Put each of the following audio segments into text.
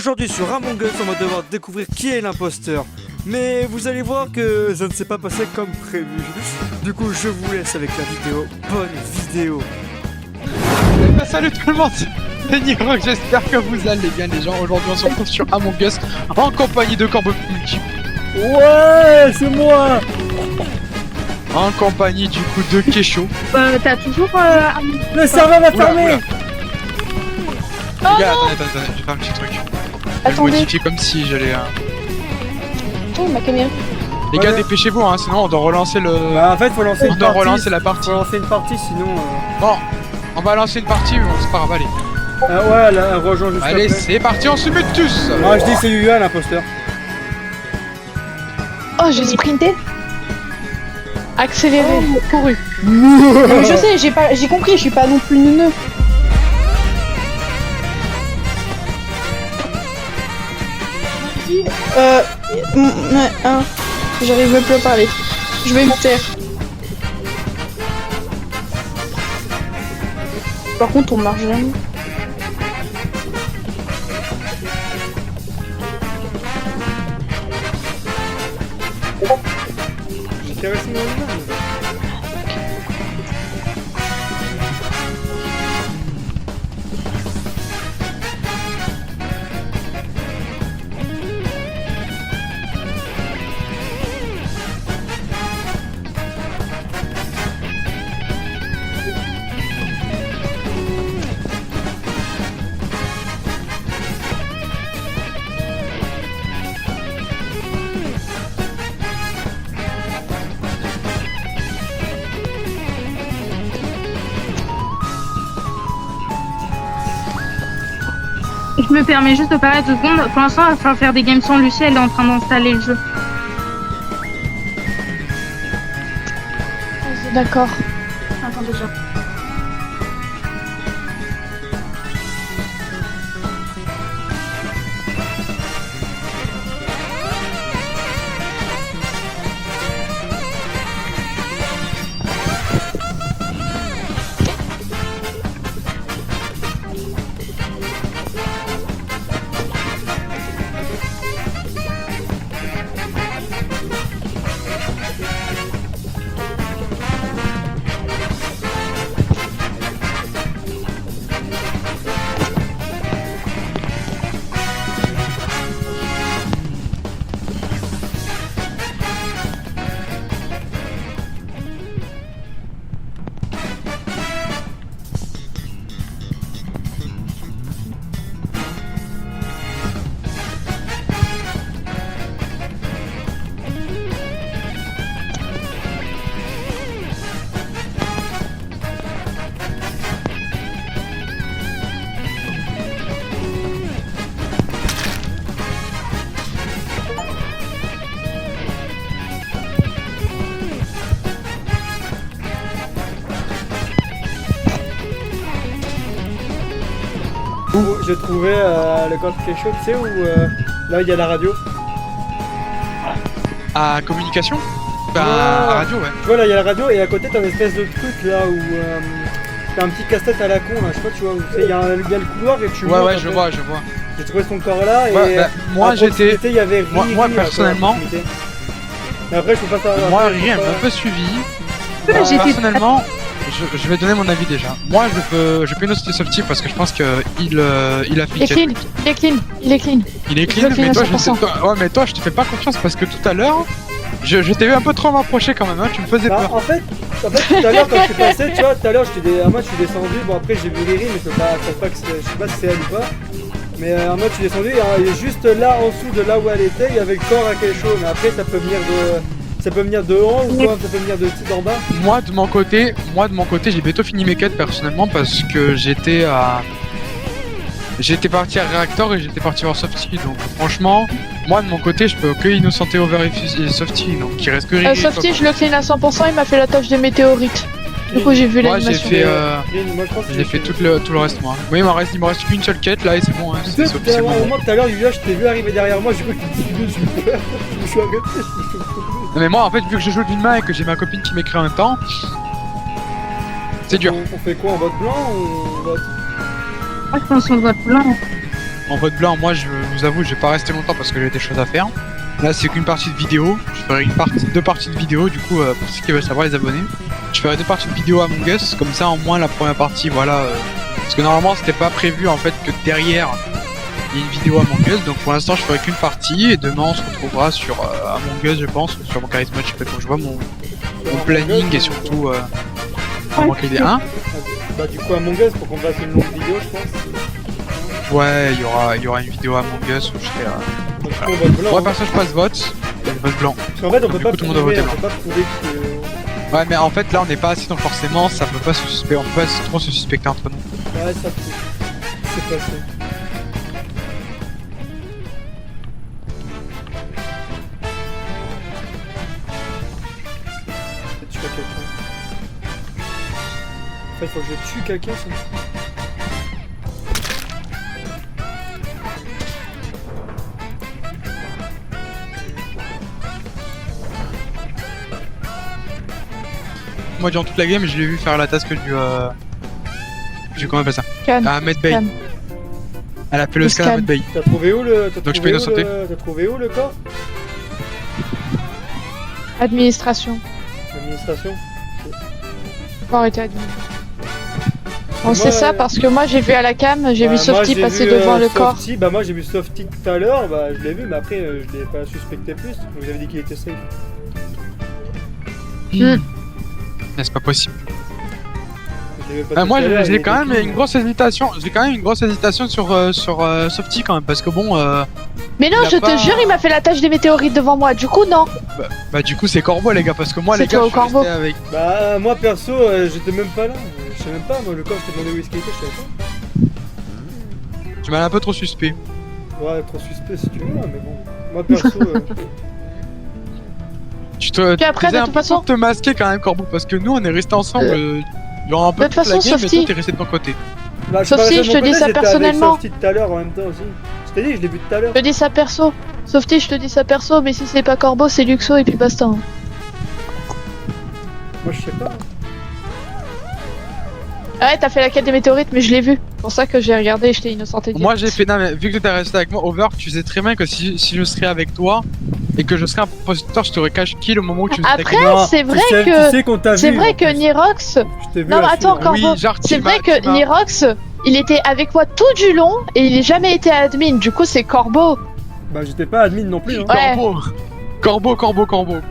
Aujourd'hui sur Among Us, on va devoir découvrir qui est l'imposteur. Mais vous allez voir que ça ne s'est pas passé comme prévu. Du coup, je vous laisse avec la vidéo. Bonne vidéo. Salut tout le monde, c'est Niro, j'espère que vous allez bien les gens. Aujourd'hui on se retrouve sur Among Us en compagnie de Corbeau Multiple. Ouais, c'est moi. En compagnie du coup de Kesho. T'as toujours Le serveur va Oula, fermer. oula. Oh Les gars, non. attendez, je vais faire un petit truc. Je vais le Attendez. modifier comme si j'allais... Oh, ma caméra. Les gars, Ouais. dépêchez-vous, hein, sinon on doit relancer le... Bah en fait, faut lancer on une doit partie. relancer la partie. Faut lancer une partie, sinon. Bon, on va lancer une partie, mais on se part, allez. Ouais, là, rejoins juste Allez, après. c'est parti, on se met tous. Moi, je dis c'est Yuya l'imposteur. Oh, j'ai sprinté. Accéléré, couru. Mais je sais, j'ai compris, je suis pas non plus neuneux. J'arrive même plus à parler. Je vais me taire. Par contre, on marche jamais. J'ai caressé mon image. Je me permets juste de parler 2 secondes. Pour l'instant, il va falloir faire des games sans Lucie, elle est en train d'installer le jeu. D'accord. Attends déjà. J'ai trouvé le camp de quelque chose, tu sais, où là il y a la radio. À communication. Bah, Ouais. à radio, ouais. Tu vois, là il y a la radio et à côté t'as une espèce de truc là où t'as un petit casse-tête à la con là, je sais pas, tu vois, où il y a le couloir et tu Ouais, montes ouais, un je peu. vois, je vois. J'ai trouvé son corps là et Ouais, bah, moi à j'étais... proximité, il y avait moi, Riri, personnellement- à proximité. Mais après je peux pas savoir. Moi, après, je rien peux m'a un pas- peu suivi. J'étais- Personnellement, je vais donner mon avis déjà. Moi, je peux innocenter Softy parce que je pense que il a Il est fait. clean, il est clean, il est clean. Il est Je clean, le clean mais à toi, je sais 100%. pas. Ouais, mais toi, je te fais pas confiance parce que tout à l'heure, je t'ai vu un peu trop m'approcher quand même. Hein, tu me faisais Bah, peur. en fait, tout à l'heure quand je suis passé, tu vois, tout à l'heure à moi je suis descendu, bon après j'ai vu Riri mais je pense pas que je sais pas si c'est elle ou pas. Mais en mode je suis descendu et juste là en dessous de là où elle était, il y avait le corps à quelque chose, mais après ça peut venir de. Ça peut venir de haut ou quoi, ça peut venir d'en bas. Moi de mon côté, j'ai bientôt fini mes quêtes personnellement parce que j'étais parti à réacteur et j'étais parti voir Softy, donc franchement, moi de mon côté, je peux que innocenter Over et Softy, donc il reste que Riri. Softy, je le clean à 100%, il m'a fait la tâche des météorites. Du coup, j'ai vu Moi j'ai l'animation. fait, Moi, je pense que j'ai fait tout le reste moi. Oui, il me reste qu'une seule quête là et c'est bon, hein, Tu c'est sais, Softy, c'est au bon. moment tout à l'heure, Yulia, je t'ai vu arriver derrière moi, j'ai cru que tu me disais, j'ai eu peur. Je me suis arrêté, je me suis dit, Non, mais moi en fait, vu que je joue d'une main et que j'ai ma copine qui m'écrit en même temps, c'est dur. on fait quoi, on vote blanc ou on vote. Moi, je pense qu'on vote blanc. En vote blanc, moi je vous avoue, je vais pas rester longtemps parce que j'ai des choses à faire. Là, c'est qu'une partie de vidéo. Je ferai deux parties de vidéo, du coup, pour ceux qui veulent savoir, les abonnés. Je ferai 2 parties de vidéo à Among Us, comme ça, en moins la première partie, voilà. Parce que normalement, c'était pas prévu en fait que derrière il y ait une vidéo Among Us. Donc pour l'instant, je ferai qu'une partie et demain, on se retrouvera sur Among Us, je pense, ou sur mon charisme. Je sais pas quand je vois mon planning et surtout. Comment qu'il est, hein? Bah, du coup, Among Us, pour qu'on fasse une longue vidéo, je pense. Ouais, il y aura une vidéo Among Us où je serai. Donc, du coup, on vote blanc. Ouais, Hein. perso, je passe vote. Vote blanc. Parce qu'en fait, on peut Du pas coup, tout le monde a prouver, voté on peut pas prouver que. Ouais, mais en fait, là, on n'est pas assis, donc forcément, ça peut pas se suspecter. On peut pas trop se suspecter entre nous. Ouais, ça c'est passé. Je vais tuer quelqu'un. En fait, faut que je tue quelqu'un, ça. Moi, durant toute la game, je l'ai vu faire la task du. Comment on appelle ça? Scan. Ah, Medbay. Scan. Elle a fait le Le scan à scan. Medbay. T'as trouvé où le. Donc, je peux innocenter. T'as trouvé où le corps? Administration. L'administration. Faut arrêter admin. On Moi, sait ça parce que moi j'ai vu à la cam, j'ai Bah, vu Softy moi, passer j'ai vu, devant le corps. Softy, bah moi j'ai vu Softy tout à l'heure, bah je l'ai vu, mais après je l'ai pas suspecté plus. Vous avez dit qu'il était safe. Hmm. Mais c'est pas possible. Je l'ai pas Moi, tout à l'heure, il j'ai quand était même clean. une grosse hésitation. J'ai quand même une grosse hésitation sur Softy quand même, parce que bon. Mais non, Il a je pas- te jure, il m'a fait la tâche des météorites devant moi. Du coup, non. Bah, du coup, c'est Corbeau, les gars, parce que moi, C'est les gars, toi je au suis resté Corbeau. avec. Bah moi perso, j'étais même pas là. Je sais même pas, moi le corps, je t'ai demandé où est-ce qu'il était, je savais pas. Tu m'as un peu trop suspect. Ouais, trop suspect si tu veux, mais bon. Moi perso, Puis après, faisais de un toute peu façon- te masquer quand même, Corbeau, parce que nous, on est restés ensemble durant un peu de toute toute la façon, game, mais Softy- toi, t'es resté de ton côté. bah, Sauf suis pas si resté de je mon te dis côté, ça j'étais personnellement. avec Softy tout à l'heure en même temps aussi. Je t'ai dit, je l'ai vu tout à l'heure. Je te dis ça perso. Softy, je te dis ça perso, mais si c'est pas Corbeau, c'est Luxo et puis basta. Hein. Moi je sais pas. Ah ouais, t'as fait la quête des météorites, mais je l'ai vu. C'est pour ça que j'ai regardé et je t'ai innocenté. Moi, j'ai fait. Non, mais vu que t'es resté avec moi, Over, tu sais très bien que si je serais avec toi et que je serais un imposteur, je t'aurais cash kill au moment où tu me Après, Non, c'est vrai tu sais, que- Tu sais qu'on t'a vu. C'est vrai en que plus. Nirox. Je t'ai vu Non, à mais attends, suivre. Corbeau. Oui, genre, C'est tu vrai m'as- que Nirox, il était avec moi tout du long et il n'a jamais été admin. Du coup, c'est Corbeau. Bah j'étais pas admin non plus. Hein. Ouais. Corbeau.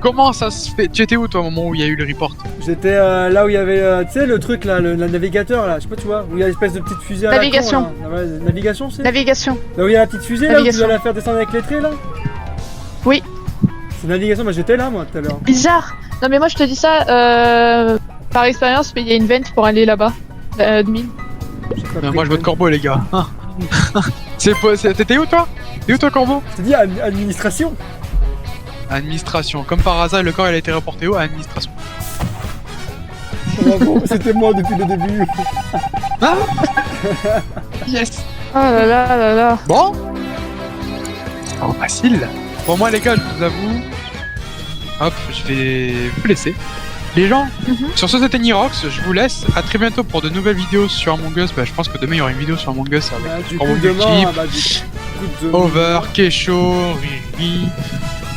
Comment ça se fait? Tu étais où, toi, au moment où il y a eu le report? J'étais là où il y avait, tu sais, le truc là, le navigateur là, je sais pas, tu vois, où il y a l'espèce de petite fusée à Navigation. la con, là. Ouais, navigation, c'est Navigation. là où il y a la petite fusée là, où tu Navigation. dois la faire descendre avec les traits là. Oui. C'est navigation, bah j'étais là moi tout à l'heure. Bizarre. Non, mais moi, je te dis ça par expérience, mais il y a une vente pour aller là-bas. Admin. J'ai pas pris Moi, je le vote Corbeau, les gars. T'étais où, toi? T'es où, toi, Corbeau? Je te dis administration. Administration. Comme par hasard, le corps, il a été reporté où? À administration. Bravo, c'était moi depuis le début. Ah Yes. Oh là là là là. Bon. Oh, facile. Bon, moi, les gars, je vous avoue. Hop, je vais vous laisser. Les gens, sur ce, c'était Nirox. Je vous laisse. À très bientôt pour de nouvelles vidéos sur Among Us. Bah, je pense que demain, il y aura une vidéo sur Among Us avec Bah, du Corbeau coup demain, Multiple, bah, du coup, Over, Kesho, Riri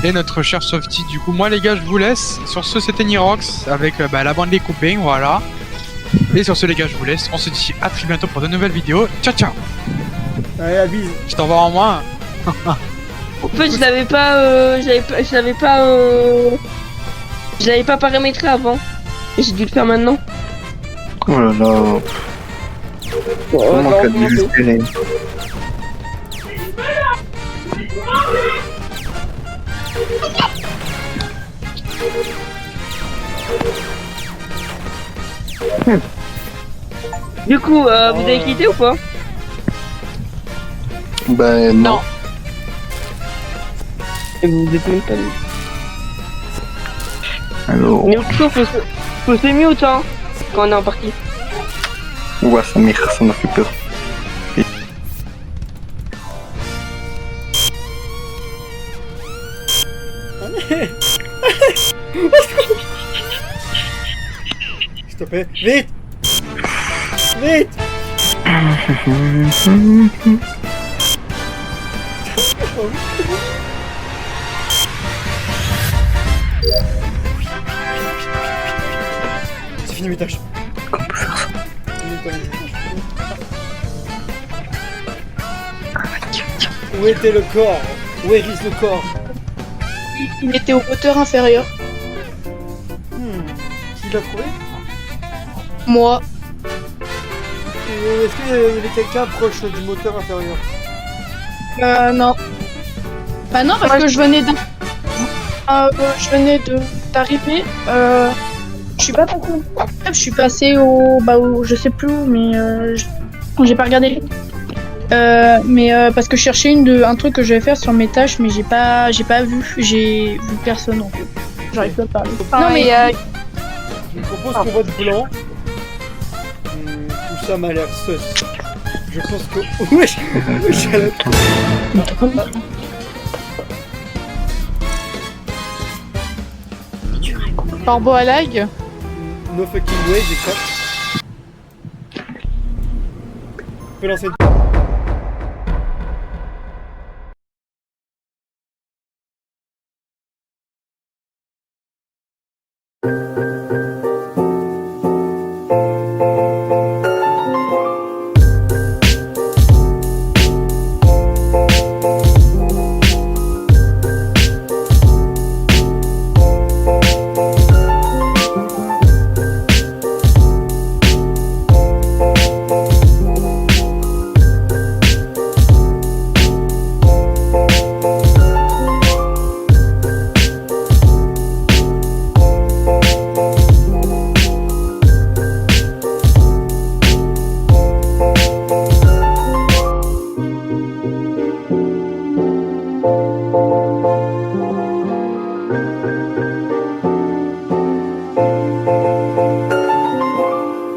et notre cher Softy. Du coup, moi, les gars, je vous laisse. Sur ce, c'était Nirox avec la bande des copains. Voilà. Et sur ce, les gars, je vous laisse. On se dit à très bientôt pour de nouvelles vidéos. Ciao, ciao. Allez, la bise. Je t'envoie en moi. En fait, je l'avais pas paramétré avant. Et j'ai dû le faire maintenant. Oh là là, comment t'as dû le scanner? Du coup, vous avez quitté ou pas? Ben non. Et vous êtes même pas mis. Alors, Mais toujours, faut se mute, hein, quand on est en partie. ouais, ça m'a fait peur. S'il te plaît, vite. Vite. C'est fini mes tâches. Comment on peut faire ça? Où était le corps? Où est le corps? Il était au moteur inférieur. Qui l'a trouvé? Moi. Et est-ce qu'il y avait quelqu'un proche du moteur inférieur? Non. Bah non, parce que je venais d'arriver. Je suis pas passé. Je suis passé je sais plus où, mais j'ai pas regardé. Parce que je cherchais un truc que je vais faire sur mes tâches, mais j'ai pas vu. J'ai vu personne en fait. J'arrive pas à parler. Non mais Je vous propose qu'on vote blanc. Tout ça m'a l'air sus. Je pense que... Wesh, à la- Corbeau à lag. No fucking way, j'ai 4. Je peux lancer une...